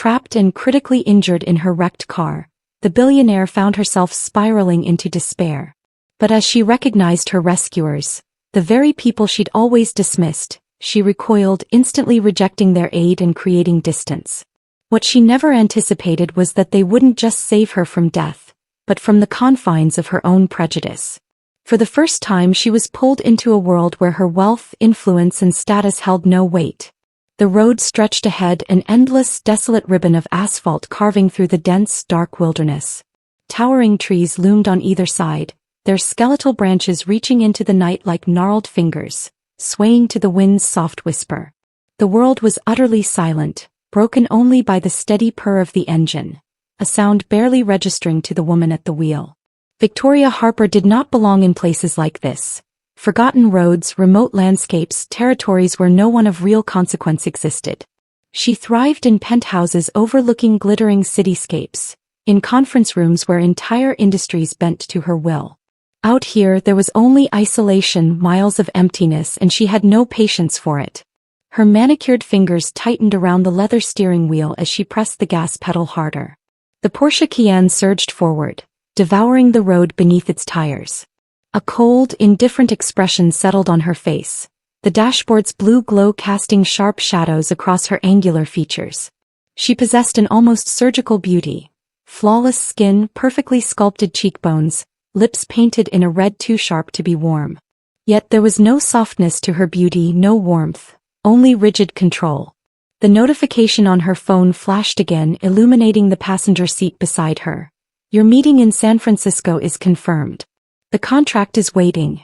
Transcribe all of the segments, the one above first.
trapped and critically injured in her wrecked car, the billionaire found herself spiraling into despair. But as she recognized her rescuers, the very people she'd always dismissed, she recoiled, instantly rejecting their aid and creating distance. What she never anticipated was that they wouldn't just save her from death, but from the confines of her own prejudice. For the first time she was pulled into a world where her wealth, influence and status held no weight. The road stretched ahead, an endless, desolate ribbon of asphalt carving through the dense, dark wilderness. Towering trees loomed on either side, their skeletal branches reaching into the night like gnarled fingers, swaying to the wind's soft whisper. The world was utterly silent, broken only by the steady purr of the engine, a sound barely registering to the woman at the wheel. Victoria Harper did not belong in places like this. Forgotten roads, remote landscapes, territories where no one of real consequence existed. She thrived in penthouses overlooking glittering cityscapes, in conference rooms where entire industries bent to her will. Out here there was only isolation, miles of emptiness, and she had no patience for it. Her manicured fingers tightened around the leather steering wheel as she pressed the gas pedal harder. The Porsche Cayenne surged forward, devouring the road beneath its tires. A cold, indifferent expression settled on her face, the dashboard's blue glow casting sharp shadows across her angular features. She possessed an almost surgical beauty. Flawless skin, perfectly sculpted cheekbones, lips painted in a red too sharp to be warm. Yet there was no softness to her beauty, no warmth, only rigid control. The notification on her phone flashed again, illuminating the passenger seat beside her. "Your meeting in San Francisco is confirmed. The contract is waiting."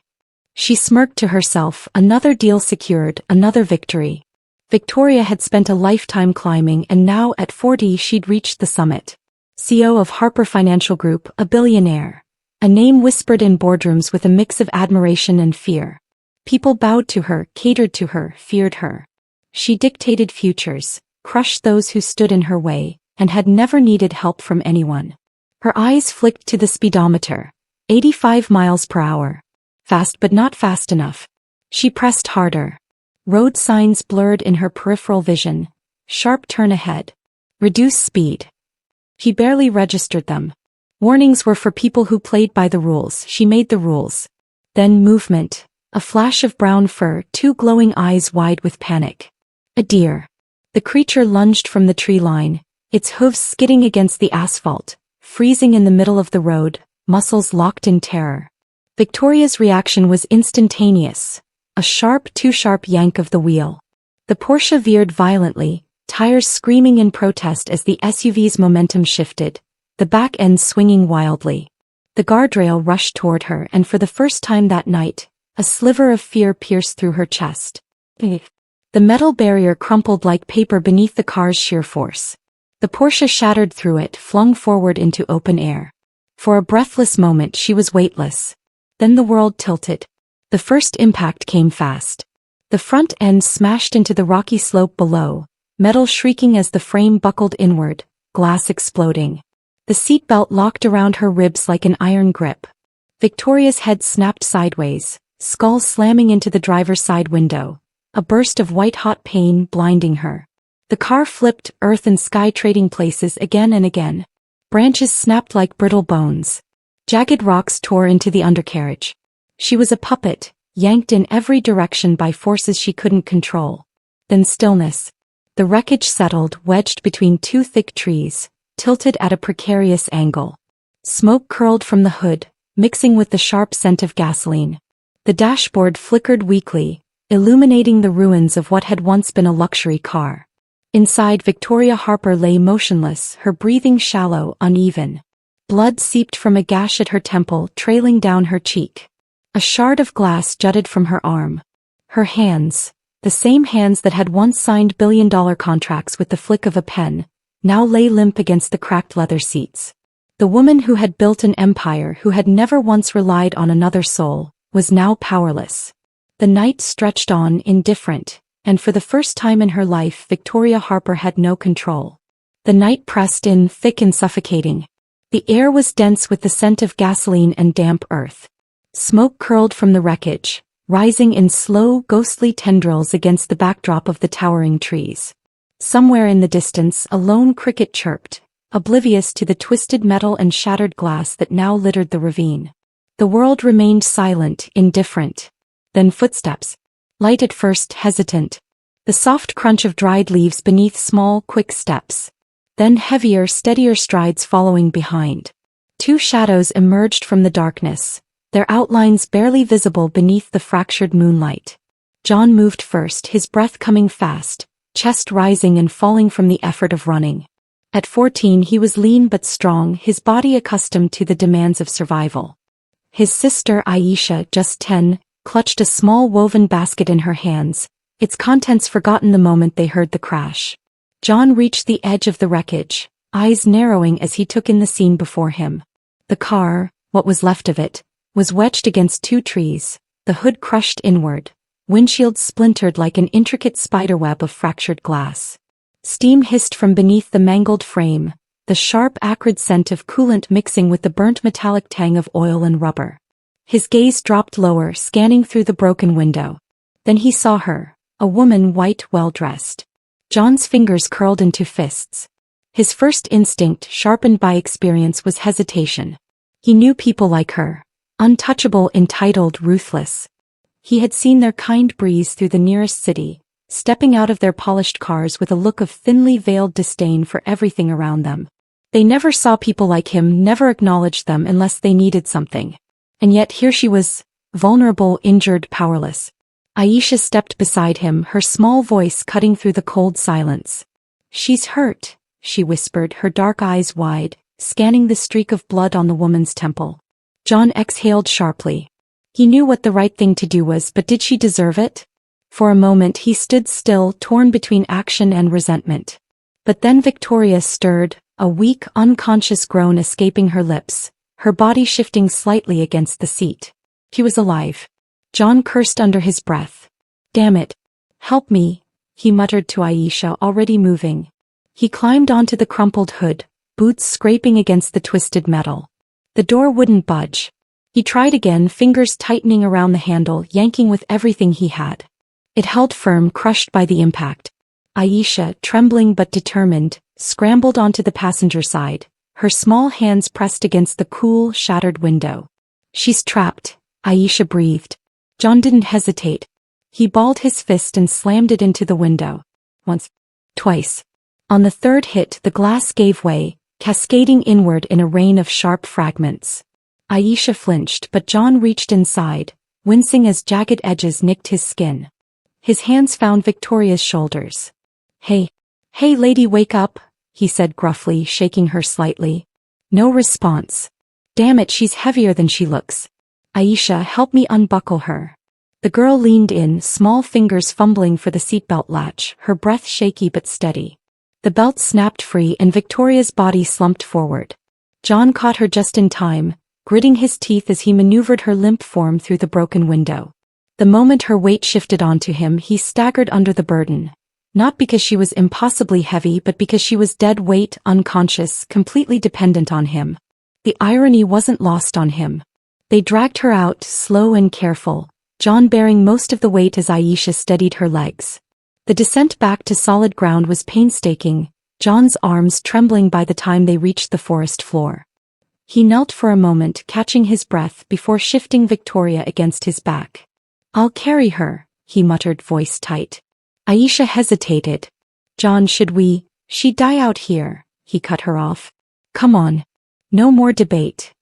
She smirked to herself, another deal secured, another victory. Victoria had spent a lifetime climbing, and now at 40 she'd reached the summit. CEO of Harper Financial Group, a billionaire. A name whispered in boardrooms with a mix of admiration and fear. People bowed to her, catered to her, feared her. She dictated futures, crushed those who stood in her way, and had never needed help from anyone. Her eyes flicked to the speedometer. 85 miles per hour. Fast but not fast enough. She pressed harder. Road signs blurred in her peripheral vision. Sharp turn ahead. Reduce speed. She barely registered them. Warnings were for people who played by the rules. She made the rules. Then movement. A flash of brown fur, two glowing eyes wide with panic. A deer. The creature lunged from the tree line, its hooves skidding against the asphalt, freezing in the middle of the road, muscles locked in terror. Victoria's reaction was instantaneous. A sharp, too sharp yank of the wheel. The Porsche veered violently, tires screaming in protest as the SUV's momentum shifted, the back end swinging wildly. The guardrail rushed toward her, and for the first time that night, a sliver of fear pierced through her chest. The metal barrier crumpled like paper beneath the car's sheer force. The Porsche shattered through it, flung forward into open air. For a breathless moment she was weightless. Then the world tilted. The first impact came fast. The front end smashed into the rocky slope below, metal shrieking as the frame buckled inward, glass exploding. The seatbelt locked around her ribs like an iron grip. Victoria's head snapped sideways, skull slamming into the driver's side window, a burst of white-hot pain blinding her. The car flipped, earth and sky trading places again and again. Branches snapped like brittle bones. Jagged rocks tore into the undercarriage. She was a puppet, yanked in every direction by forces she couldn't control. Then stillness. The wreckage settled, wedged between two thick trees, tilted at a precarious angle. Smoke curled from the hood, mixing with the sharp scent of gasoline. The dashboard flickered weakly, illuminating the ruins of what had once been a luxury car. Inside, Victoria Harper lay motionless, her breathing shallow, uneven. Blood seeped from a gash at her temple, trailing down her cheek. A shard of glass jutted from her arm. Her hands, the same hands that had once signed billion-dollar contracts with the flick of a pen, now lay limp against the cracked leather seats. The woman who had built an empire, who had never once relied on another soul, was now powerless. The night stretched on, indifferent, and for the first time in her life Victoria Harper had no control. The night pressed in, thick and suffocating. The air was dense with the scent of gasoline and damp earth. Smoke curled from the wreckage, rising in slow, ghostly tendrils against the backdrop of the towering trees. Somewhere in the distance a lone cricket chirped, oblivious to the twisted metal and shattered glass that now littered the ravine. The world remained silent, indifferent. Then footsteps. Light at first, hesitant. The soft crunch of dried leaves beneath small, quick steps. Then heavier, steadier strides following behind. Two shadows emerged from the darkness, their outlines barely visible beneath the fractured moonlight. John moved first, his breath coming fast, chest rising and falling from the effort of running. At 14 he was lean but strong, his body accustomed to the demands of survival. His sister Aisha, just 10, clutched a small woven basket in her hands, its contents forgotten the moment they heard the crash. John reached the edge of the wreckage, eyes narrowing as he took in the scene before him. The car, what was left of it, was wedged against two trees, the hood crushed inward, windshield splintered like an intricate spiderweb of fractured glass. Steam hissed from beneath the mangled frame, the sharp acrid scent of coolant mixing with the burnt metallic tang of oil and rubber. His gaze dropped lower, scanning through the broken window. Then he saw her, a woman, white, well-dressed. John's fingers curled into fists. His first instinct, sharpened by experience, was hesitation. He knew people like her. Untouchable, entitled, ruthless. He had seen their kind breeze through the nearest city, stepping out of their polished cars with a look of thinly veiled disdain for everything around them. They never saw people like him, never acknowledged them unless they needed something. And yet here she was, vulnerable, injured, powerless. Aisha stepped beside him, her small voice cutting through the cold silence. "She's hurt," she whispered, her dark eyes wide, scanning the streak of blood on the woman's temple. John exhaled sharply. He knew what the right thing to do was, but did she deserve it? For a moment he stood still, torn between action and resentment. But then Victoria stirred, a weak, unconscious groan escaping her lips, her body shifting slightly against the seat. He was alive. John cursed under his breath. "Damn it. Help me," he muttered to Aisha, already moving. He climbed onto the crumpled hood, boots scraping against the twisted metal. The door wouldn't budge. He tried again, fingers tightening around the handle, yanking with everything he had. It held firm, crushed by the impact. Aisha, trembling but determined, scrambled onto the passenger side, her small hands pressed against the cool, shattered window. "She's trapped," Aisha breathed. John didn't hesitate. He balled his fist and slammed it into the window. Once. Twice. On the third hit, the glass gave way, cascading inward in a rain of sharp fragments. Aisha flinched, but John reached inside, wincing as jagged edges nicked his skin. His hands found Victoria's shoulders. Hey lady, wake up," he said gruffly, shaking her slightly. No response. "Damn it, she's heavier than she looks. Aisha, help me unbuckle her." The girl leaned in, small fingers fumbling for the seatbelt latch, her breath shaky but steady. The belt snapped free and Victoria's body slumped forward. John caught her just in time, gritting his teeth as he maneuvered her limp form through the broken window. The moment her weight shifted onto him, he staggered under the burden. Not because she was impossibly heavy, but because she was dead weight, unconscious, completely dependent on him. The irony wasn't lost on him. They dragged her out, slow and careful, John bearing most of the weight as Aisha steadied her legs. The descent back to solid ground was painstaking, John's arms trembling by the time they reached the forest floor. He knelt for a moment, catching his breath before shifting Victoria against his back. "I'll carry her," he muttered, voice tight. Aisha hesitated. "John, she'd die out here," he cut her off. "Come on. No more debate."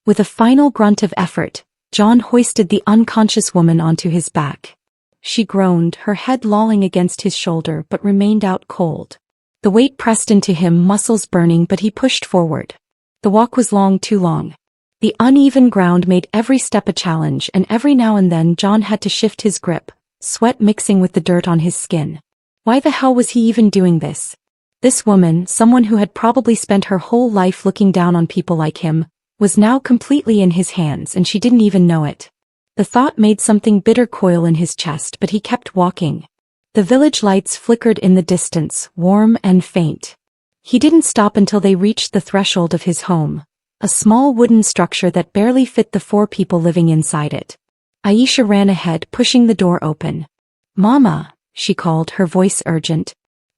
With a final grunt of effort, John hoisted the unconscious woman onto his back. She groaned, her head lolling against his shoulder, but remained out cold. The weight pressed into him, muscles burning, but he pushed forward. The walk was long, too long. The uneven ground made every step a challenge, and every now and then John had to shift his grip, sweat mixing with the dirt on his skin. Why the hell was he even doing this? This woman, someone who had probably spent her whole life looking down on people like him, was now completely in his hands, and she didn't even know it. The thought made something bitter coil in his chest, but he kept walking. The village lights flickered in the distance, warm and faint. He didn't stop until they reached the threshold of his home, a small wooden structure that barely fit the 4 people living inside it. Aisha ran ahead, pushing the door open. "Mama," she called, her voice urgent.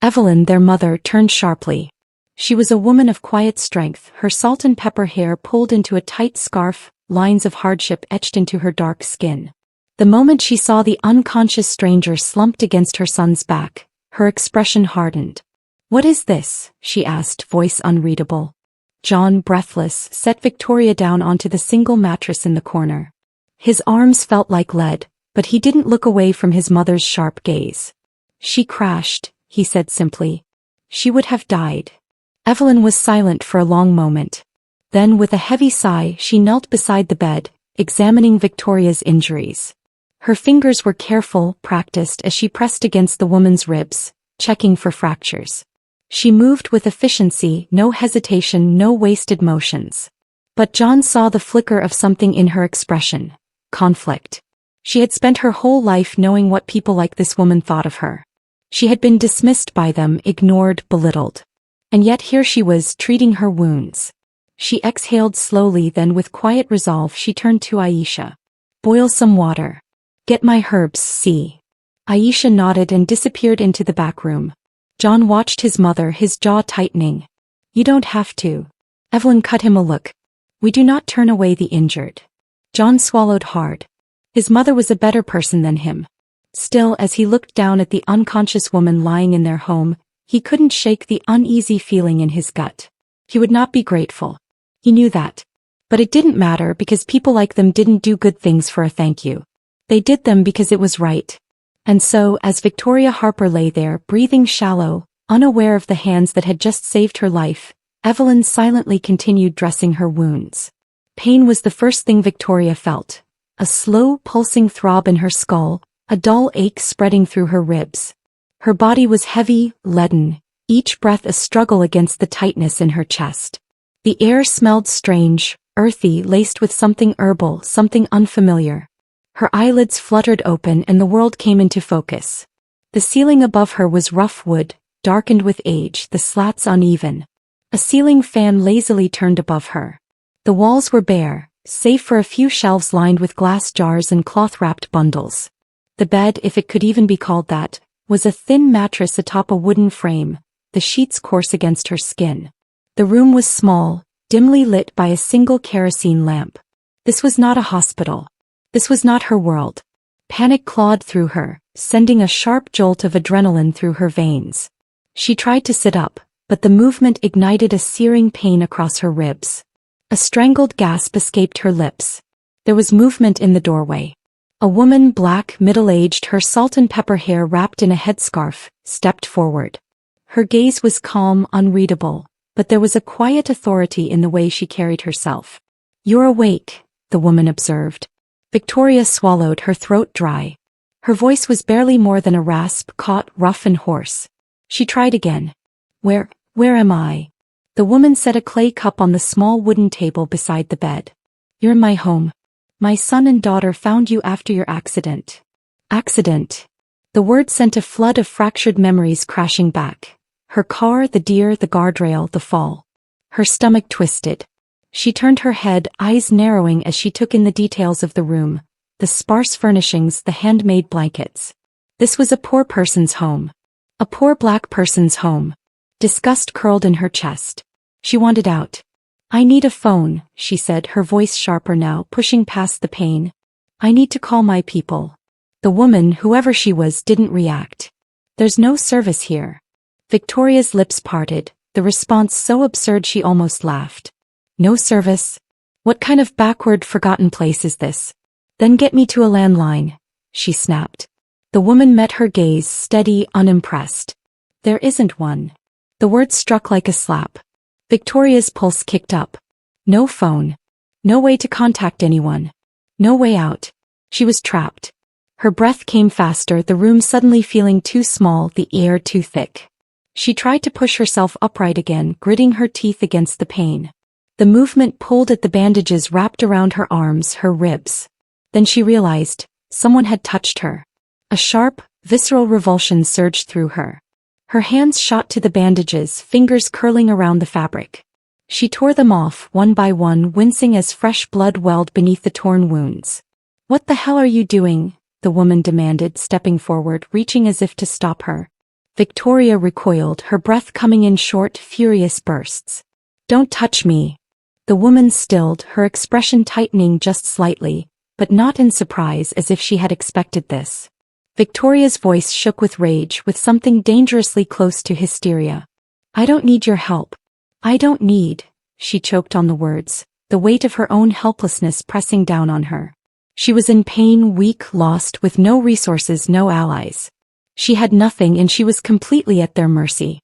Evelyn, their mother, turned sharply. She was a woman of quiet strength, her salt and pepper hair pulled into a tight scarf, lines of hardship etched into her dark skin. The moment she saw the unconscious stranger slumped against her son's back, her expression hardened. "What is this?" she asked, voice unreadable. John, breathless, set Victoria down onto the single mattress in the corner. His arms felt like lead, but he didn't look away from his mother's sharp gaze. "She crashed," he said simply. "She would have died." Evelyn was silent for a long moment. Then, with a heavy sigh, she knelt beside the bed, examining Victoria's injuries. Her fingers were careful, practiced as she pressed against the woman's ribs, checking for fractures. She moved with efficiency, no hesitation, no wasted motions. But John saw the flicker of something in her expression. Conflict. She had spent her whole life knowing what people like this woman thought of her. She had been dismissed by them, ignored, belittled. And yet here she was, treating her wounds. She exhaled slowly, then with quiet resolve she turned to Aisha. "Boil some water. Get my herbs, see." Aisha nodded and disappeared into the back room. John watched his mother, his jaw tightening. "You don't have to." Evelyn cut him a look. "We do not turn away the injured." John swallowed hard. His mother was a better person than him. Still, as he looked down at the unconscious woman lying in their home, he couldn't shake the uneasy feeling in his gut. He would not be grateful. He knew that. But it didn't matter because people like them didn't do good things for a thank you. They did them because it was right. And so, as Victoria Harper lay there, breathing shallow, unaware of the hands that had just saved her life, Evelyn silently continued dressing her wounds. Pain was the first thing Victoria felt. A slow, pulsing throb in her skull, a dull ache spreading through her ribs. Her body was heavy, leaden, each breath a struggle against the tightness in her chest. The air smelled strange, earthy, laced with something herbal, something unfamiliar. Her eyelids fluttered open and the world came into focus. The ceiling above her was rough wood, darkened with age, the slats uneven. A ceiling fan lazily turned above her. The walls were bare, save for a few shelves lined with glass jars and cloth-wrapped bundles. The bed, if it could even be called that, was a thin mattress atop a wooden frame, the sheets coarse against her skin. The room was small, dimly lit by a single kerosene lamp. This was not a hospital. This was not her world. Panic clawed through her, sending a sharp jolt of adrenaline through her veins. She tried to sit up, but the movement ignited a searing pain across her ribs. A strangled gasp escaped her lips. There was movement in the doorway. A woman, black, middle-aged, her salt and pepper hair wrapped in a headscarf, stepped forward. Her gaze was calm, unreadable, but there was a quiet authority in the way she carried herself. "You're awake," the woman observed. Victoria swallowed, her throat dry. Her voice was barely more than a rasp, caught, rough and hoarse. She tried again. Where am I?" The woman set a clay cup on the small wooden table beside the bed. "You're in my home. My son and daughter found you after your accident." Accident. The word sent a flood of fractured memories crashing back. Her car, the deer, the guardrail, the fall. Her stomach twisted. She turned her head, eyes narrowing as she took in the details of the room, the sparse furnishings, the handmade blankets. This was a poor person's home. A poor black person's home. Disgust curled in her chest. She wanted out. "I need a phone," she said, her voice sharper now, pushing past the pain. "I need to call my people." The woman, whoever she was, didn't react. "There's no service here." Victoria's lips parted, the response so absurd she almost laughed. "No service? What kind of backward, forgotten place is this? Then get me to a landline," she snapped. The woman met her gaze, steady, unimpressed. "There isn't one." The word struck like a slap. Victoria's pulse kicked up. No phone. No way to contact anyone. No way out. She was trapped. Her breath came faster, the room suddenly feeling too small, the air too thick. She tried to push herself upright again, gritting her teeth against the pain. The movement pulled at the bandages wrapped around her arms, her ribs. Then she realized, someone had touched her. A sharp, visceral revulsion surged through her. Her hands shot to the bandages, fingers curling around the fabric. She tore them off, one by one, wincing as fresh blood welled beneath the torn wounds. "What the hell are you doing?" the woman demanded, stepping forward, reaching as if to stop her. Victoria recoiled, her breath coming in short, furious bursts. "Don't touch me." The woman stilled, her expression tightening just slightly, but not in surprise as if she had expected this. Victoria's voice shook with rage, with something dangerously close to hysteria. "I don't need your help. I don't need," she choked on the words, the weight of her own helplessness pressing down on her. She was in pain, weak, lost, with no resources, no allies. She had nothing and she was completely at their mercy.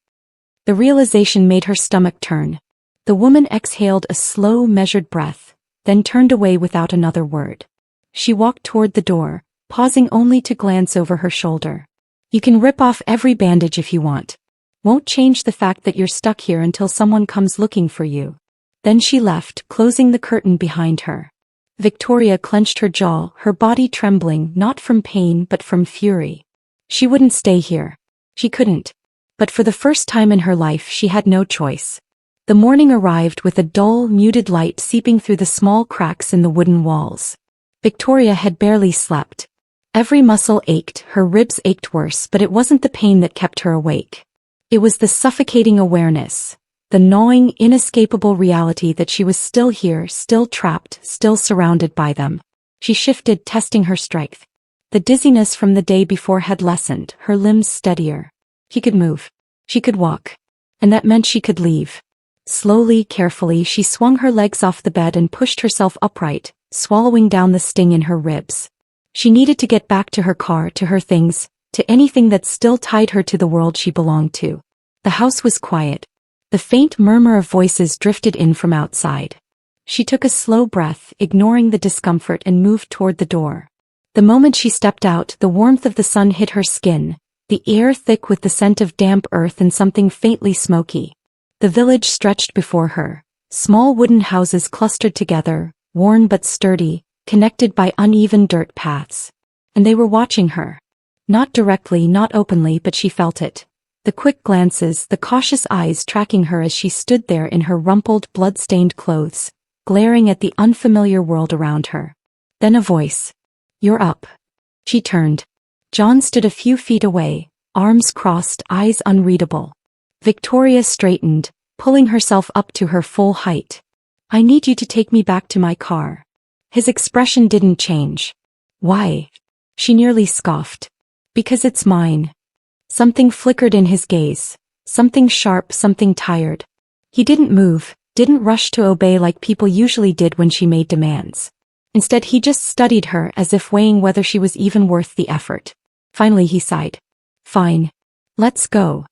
The realization made her stomach turn. The woman exhaled a slow, measured breath, then turned away without another word. She walked toward the door, pausing only to glance over her shoulder. "You can rip off every bandage if you want. Won't change the fact that you're stuck here until someone comes looking for you." Then she left, closing the curtain behind her. Victoria clenched her jaw, her body trembling not from pain but from fury. She wouldn't stay here. She couldn't. But for the first time in her life she had no choice. The morning arrived with a dull, muted light seeping through the small cracks in the wooden walls. Victoria had barely slept. Every muscle ached, her ribs ached worse, but it wasn't the pain that kept her awake. It was the suffocating awareness, the gnawing, inescapable reality that she was still here, still trapped, still surrounded by them. She shifted, testing her strength. The dizziness from the day before had lessened, her limbs steadier. She could move. She could walk. And that meant she could leave. Slowly, carefully, she swung her legs off the bed and pushed herself upright, swallowing down the sting in her ribs. She needed to get back to her car, to her things, to anything that still tied her to the world she belonged to. The house was quiet. The faint murmur of voices drifted in from outside. She took a slow breath, ignoring the discomfort, and moved toward the door. The moment she stepped out, the warmth of the sun hit her skin, the air thick with the scent of damp earth and something faintly smoky. The village stretched before her, small wooden houses clustered together, worn but sturdy, connected by uneven dirt paths. And they were watching her. Not directly, not openly, but she felt it. The quick glances, the cautious eyes tracking her as she stood there in her rumpled, blood-stained clothes, glaring at the unfamiliar world around her. Then a voice. "You're up." She turned. John stood a few feet away, arms crossed, eyes unreadable. Victoria straightened, pulling herself up to her full height. "I need you to take me back to my car." His expression didn't change. "Why?" She nearly scoffed. "Because it's mine." Something flickered in his gaze. Something sharp, something tired. He didn't move, didn't rush to obey like people usually did when she made demands. Instead he just studied her as if weighing whether she was even worth the effort. Finally he sighed. "Fine. Let's go."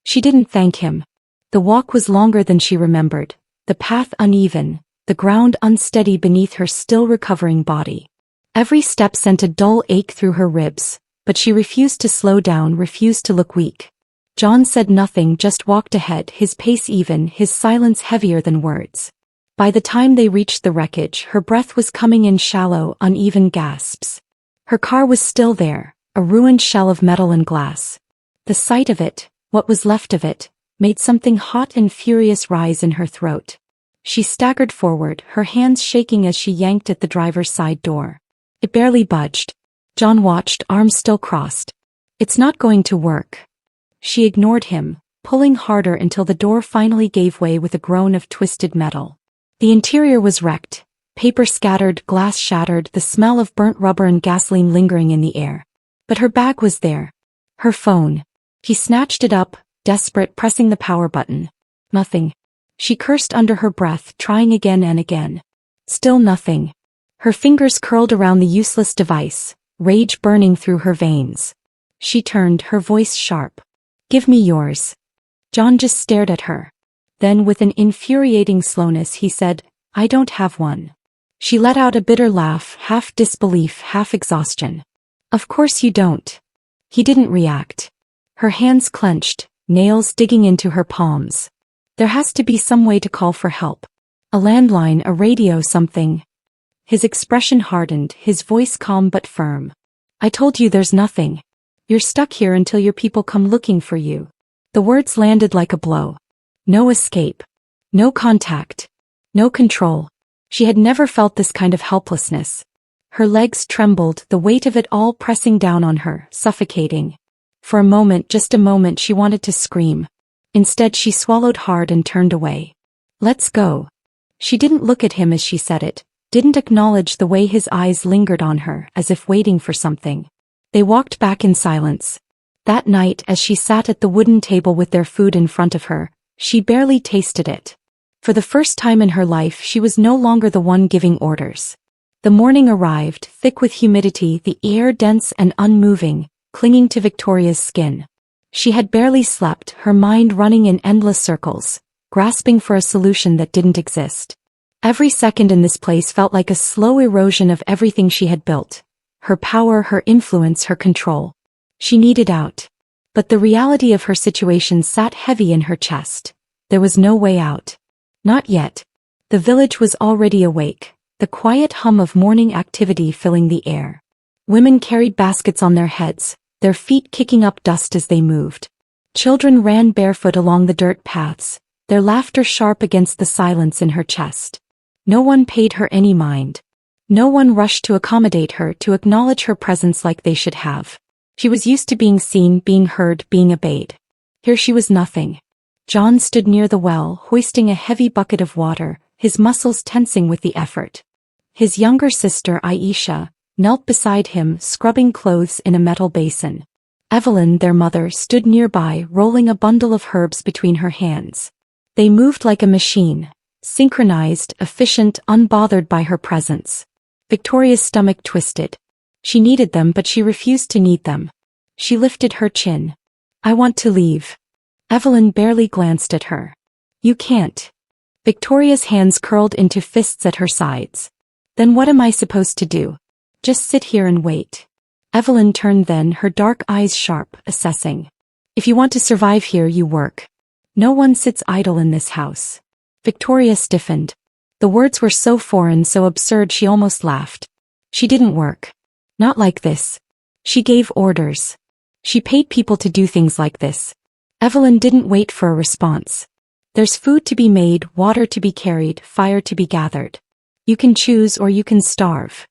She didn't thank him. The walk was longer than she remembered, the path uneven, the ground unsteady beneath her still recovering body. Every step sent a dull ache through her ribs, but she refused to slow down, refused to look weak. John said nothing, just walked ahead, his pace even, his silence heavier than words. By the time they reached the wreckage, her breath was coming in shallow, uneven gasps. Her car was still there, a ruined shell of metal and glass. The sight of it, what was left of it, made something hot and furious rise in her throat. She staggered forward, her hands shaking as she yanked at the driver's side door. It barely budged. John watched, arms still crossed. "It's not going to work." She ignored him, pulling harder until the door finally gave way with a groan of twisted metal. The interior was wrecked, paper scattered, glass shattered, the smell of burnt rubber and gasoline lingering in the air. But her bag was there. Her phone. He snatched it up, desperate, pressing the power button. Nothing. She cursed under her breath, trying again and again. Still nothing. Her fingers curled around the useless device, rage burning through her veins. She turned, her voice sharp. "Give me yours." John just stared at her. Then with an infuriating slowness he said, "I don't have one." She let out a bitter laugh, half disbelief, half exhaustion. "Of course you don't." He didn't react. Her hands clenched, nails digging into her palms. "There has to be some way to call for help. A landline, a radio, something." His expression hardened, his voice calm but firm. "I told you there's nothing. You're stuck here until your people come looking for you." The words landed like a blow. No escape. No contact. No control. She had never felt this kind of helplessness. Her legs trembled, the weight of it all pressing down on her, suffocating. For a moment, just a moment, she wanted to scream. Instead, she swallowed hard and turned away. Let's go. She didn't look at him as she said it, didn't acknowledge the way his eyes lingered on her, as if waiting for something. They walked back in silence. That night, as she sat at the wooden table with their food in front of her, she barely tasted it. For the first time in her life, she was no longer the one giving orders. The morning arrived, thick with humidity, the air dense and unmoving, clinging to Victoria's skin. She had barely slept, her mind running in endless circles, grasping for a solution that didn't exist. Every second in this place felt like a slow erosion of everything she had built. Her power, her influence, her control. She needed out. But the reality of her situation sat heavy in her chest. There was no way out. Not yet. The village was already awake, the quiet hum of morning activity filling the air. Women carried baskets on their heads, their feet kicking up dust as they moved. Children ran barefoot along the dirt paths, their laughter sharp against the silence in her chest. No one paid her any mind. No one rushed to accommodate her, to acknowledge her presence like they should have. She was used to being seen, being heard, being obeyed. Here she was nothing. John stood near the well, hoisting a heavy bucket of water, his muscles tensing with the effort. His younger sister, Aisha, knelt beside him, scrubbing clothes in a metal basin. Evelyn, their mother, stood nearby, rolling a bundle of herbs between her hands. They moved like a machine, synchronized, efficient, unbothered by her presence. Victoria's stomach twisted. She needed them, but she refused to need them. She lifted her chin. I want to leave. Evelyn barely glanced at her. You can't. Victoria's hands curled into fists at her sides. Then what am I supposed to do? Just sit here and wait. Evelyn turned then, her dark eyes sharp, assessing. If you want to survive here, you work. No one sits idle in this house. Victoria stiffened. The words were so foreign, so absurd, she almost laughed. She didn't work. Not like this. She gave orders. She paid people to do things like this. Evelyn didn't wait for a response. There's food to be made, water to be carried, fire to be gathered. You can choose or you can starve.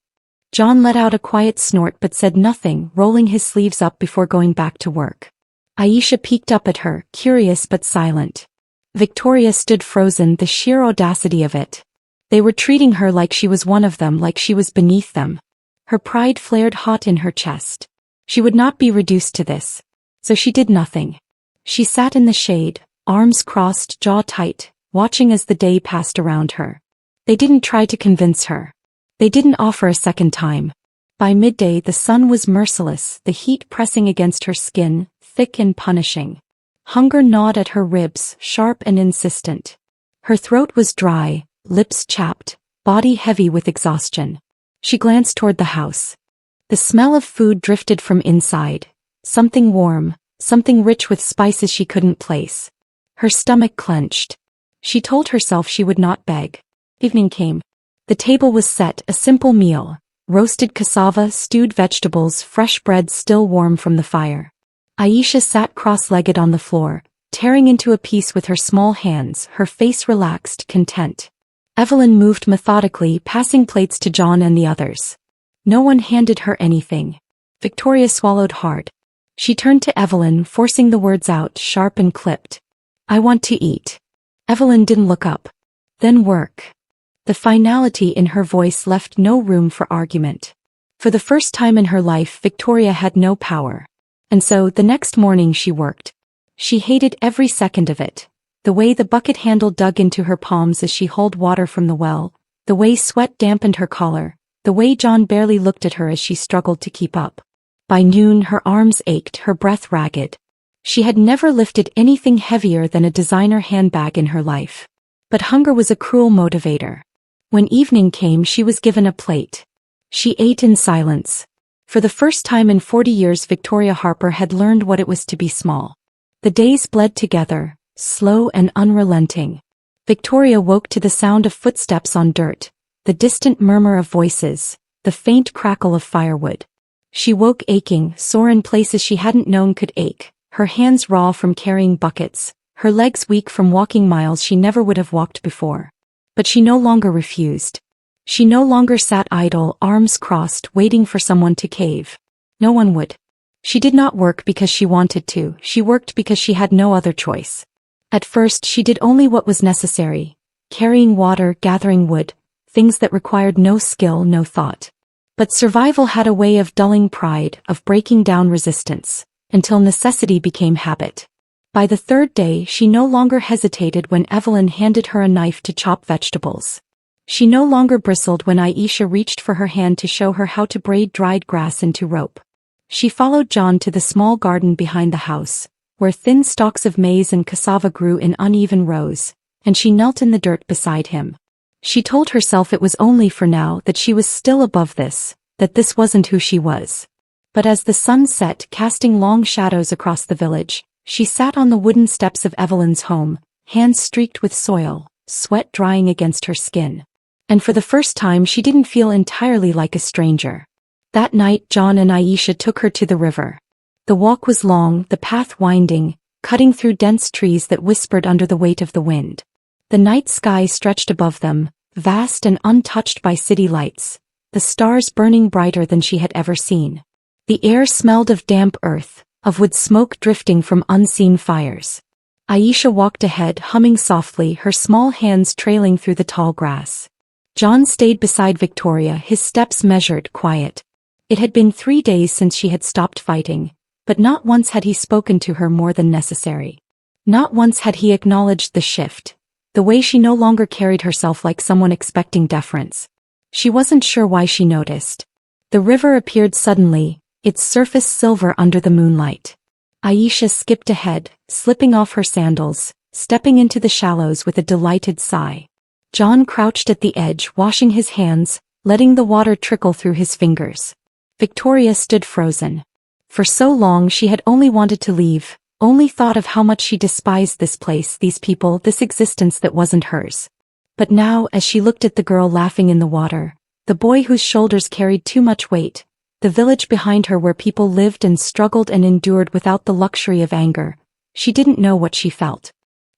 John let out a quiet snort but said nothing, rolling his sleeves up before going back to work. Aisha peeked up at her, curious but silent. Victoria stood frozen, the sheer audacity of it. They were treating her like she was one of them, like she was beneath them. Her pride flared hot in her chest. She would not be reduced to this. So she did nothing. She sat in the shade, arms crossed, jaw tight, watching as the day passed around her. They didn't try to convince her. They didn't offer a second time. By midday the sun was merciless, the heat pressing against her skin, thick and punishing. Hunger gnawed at her ribs, sharp and insistent. Her throat was dry, lips chapped, body heavy with exhaustion. She glanced toward the house. The smell of food drifted from inside. Something warm, something rich with spices she couldn't place. Her stomach clenched. She told herself she would not beg. Evening came. The table was set, a simple meal. Roasted cassava, stewed vegetables, fresh bread still warm from the fire. Aisha sat cross-legged on the floor, tearing into a piece with her small hands, her face relaxed, content. Evelyn moved methodically, passing plates to John and the others. No one handed her anything. Victoria swallowed hard. She turned to Evelyn, forcing the words out, sharp and clipped. I want to eat. Evelyn didn't look up. Then work. The finality in her voice left no room for argument. For the first time in her life, Victoria had no power. And so, the next morning she worked. She hated every second of it. The way the bucket handle dug into her palms as she hauled water from the well, the way sweat dampened her collar, the way John barely looked at her as she struggled to keep up. By noon her arms ached, her breath ragged. She had never lifted anything heavier than a designer handbag in her life. But hunger was a cruel motivator. When evening came, she was given a plate. She ate in silence. For the first time in 40 years, Victoria Harper had learned what it was to be small. The days bled together, slow and unrelenting. Victoria woke to the sound of footsteps on dirt, the distant murmur of voices, the faint crackle of firewood. She woke aching, sore in places she hadn't known could ache, her hands raw from carrying buckets, her legs weak from walking miles she never would have walked before. But she no longer refused. She no longer sat idle, arms crossed, waiting for someone to cave. No one would. She did not work because she wanted to, she worked because she had no other choice. At first she did only what was necessary, carrying water, gathering wood, things that required no skill, no thought. But survival had a way of dulling pride, of breaking down resistance, until necessity became habit. By the third day she no longer hesitated when Evelyn handed her a knife to chop vegetables. She no longer bristled when Aisha reached for her hand to show her how to braid dried grass into rope. She followed John to the small garden behind the house, where thin stalks of maize and cassava grew in uneven rows, and she knelt in the dirt beside him. She told herself it was only for now, that she was still above this, that this wasn't who she was. But as the sun set, casting long shadows across the village, she sat on the wooden steps of Evelyn's home, hands streaked with soil, sweat drying against her skin. And for the first time she didn't feel entirely like a stranger. That night John and Aisha took her to the river. The walk was long, the path winding, cutting through dense trees that whispered under the weight of the wind. The night sky stretched above them, vast and untouched by city lights, the stars burning brighter than she had ever seen. The air smelled of damp earth, of wood smoke drifting from unseen fires. Aisha walked ahead, humming softly, her small hands trailing through the tall grass. John stayed beside Victoria, his steps measured, quiet. It had been 3 days since she had stopped fighting, but not once had he spoken to her more than necessary. Not once had he acknowledged the shift, the way she no longer carried herself like someone expecting deference. She wasn't sure why she noticed. The river appeared suddenly, its surface silver under the moonlight. Aisha skipped ahead, slipping off her sandals, stepping into the shallows with a delighted sigh. John crouched at the edge, washing his hands, letting the water trickle through his fingers. Victoria stood frozen. For so long she had only wanted to leave, only thought of how much she despised this place, these people, this existence that wasn't hers. But now, as she looked at the girl laughing in the water, the boy whose shoulders carried too much weight, the village behind her where people lived and struggled and endured without the luxury of anger, she didn't know what she felt.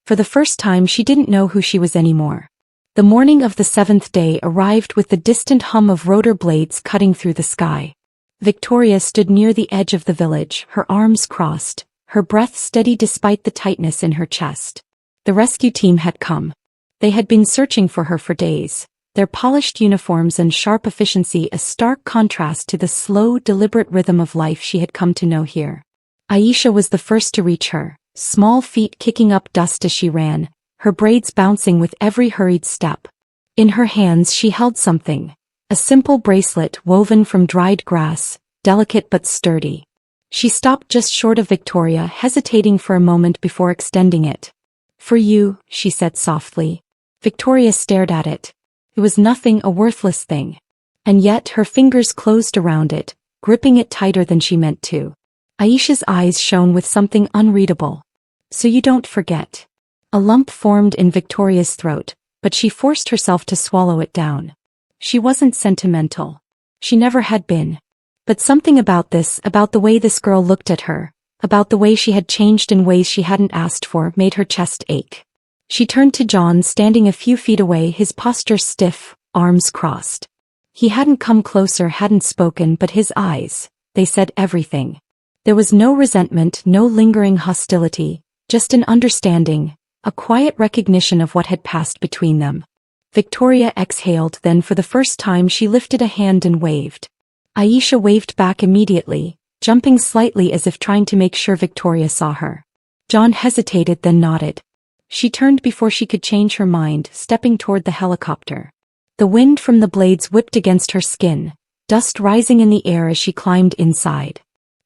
For the first time she didn't know who she was anymore. The morning of the 7th day arrived with the distant hum of rotor blades cutting through the sky. Victoria stood near the edge of the village, her arms crossed, her breath steady despite the tightness in her chest. The rescue team had come. They had been searching for her for days, their polished uniforms and sharp efficiency a stark contrast to the slow, deliberate rhythm of life she had come to know here. Aisha was the first to reach her, small feet kicking up dust as she ran, her braids bouncing with every hurried step. In her hands she held something. A simple bracelet woven from dried grass, delicate but sturdy. She stopped just short of Victoria, hesitating for a moment before extending it. "For you," she said softly. Victoria stared at it. It was nothing, a worthless thing. And yet her fingers closed around it, gripping it tighter than she meant to. Aisha's eyes shone with something unreadable. "So you don't forget." A lump formed in Victoria's throat, but she forced herself to swallow it down. She wasn't sentimental. She never had been. But something about this, about the way this girl looked at her, about the way she had changed in ways she hadn't asked for, made her chest ache. She turned to John, standing a few feet away, his posture stiff, arms crossed. He hadn't come closer, hadn't spoken, but his eyes, they said everything. There was no resentment, no lingering hostility, just an understanding, a quiet recognition of what had passed between them. Victoria exhaled, then for the first time she lifted a hand and waved. Aisha waved back immediately, jumping slightly as if trying to make sure Victoria saw her. John hesitated, then nodded. She turned before she could change her mind, stepping toward the helicopter. The wind from the blades whipped against her skin, dust rising in the air as she climbed inside.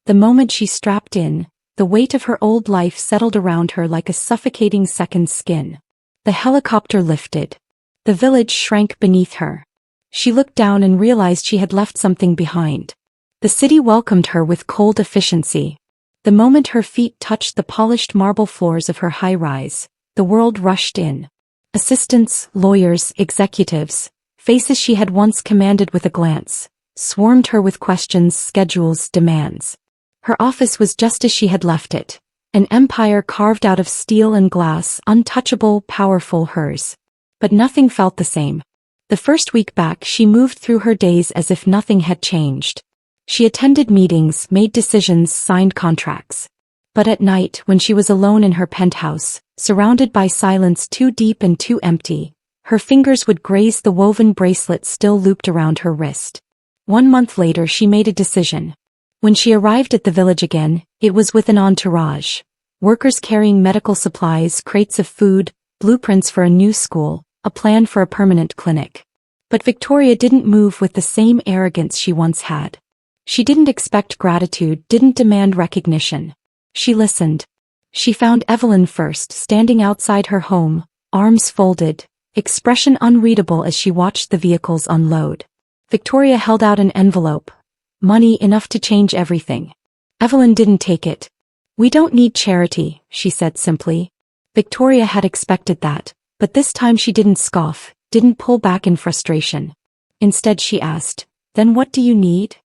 The moment she strapped in, the weight of her old life settled around her like a suffocating second skin. The helicopter lifted. The village shrank beneath her. She looked down and realized she had left something behind. The city welcomed her with cold efficiency. The moment her feet touched the polished marble floors of her high-rise, the world rushed in. Assistants, lawyers, executives, faces she had once commanded with a glance, swarmed her with questions, schedules, demands. Her office was just as she had left it, an empire carved out of steel and glass, untouchable, powerful, hers. But nothing felt the same. The first week back she moved through her days as if nothing had changed. She attended meetings, made decisions, signed contracts. But at night, when she was alone in her penthouse, surrounded by silence too deep and too empty, her fingers would graze the woven bracelet still looped around her wrist. 1 month later she made a decision. When she arrived at the village again, it was with an entourage. Workers carrying medical supplies, crates of food, blueprints for a new school, a plan for a permanent clinic. But Victoria didn't move with the same arrogance she once had. She didn't expect gratitude, didn't demand recognition. She listened. She found Evelyn first, standing outside her home, arms folded, expression unreadable as she watched the vehicles unload. Victoria held out an envelope. Money enough to change everything. Evelyn didn't take it. "We don't need charity," she said simply. Victoria had expected that, but this time she didn't scoff, didn't pull back in frustration. Instead she asked, "Then what do you need?"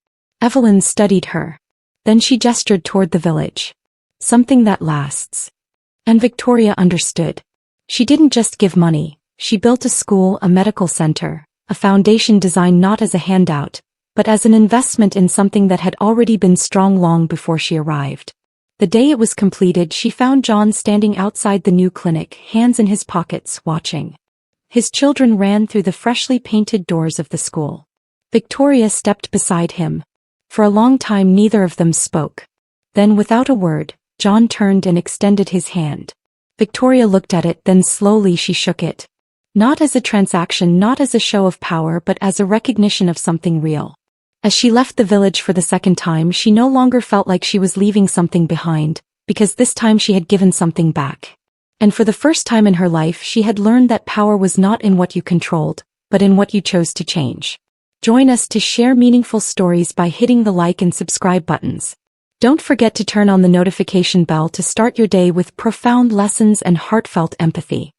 Evelyn studied her. Then she gestured toward the village. "Something that lasts." And Victoria understood. She didn't just give money, she built a school, a medical center, a foundation designed not as a handout, but as an investment in something that had already been strong long before she arrived. The day it was completed, she found John standing outside the new clinic, hands in his pockets, watching. His children ran through the freshly painted doors of the school. Victoria stepped beside him. For a long time neither of them spoke. Then without a word, John turned and extended his hand. Victoria looked at it, then slowly she shook it. Not as a transaction, not as a show of power, but as a recognition of something real. As she left the village for the second time, she no longer felt like she was leaving something behind, because this time she had given something back. And for the first time in her life she had learned that power was not in what you controlled, but in what you chose to change. Join us to share meaningful stories by hitting the like and subscribe buttons. Don't forget to turn on the notification bell to start your day with profound lessons and heartfelt empathy.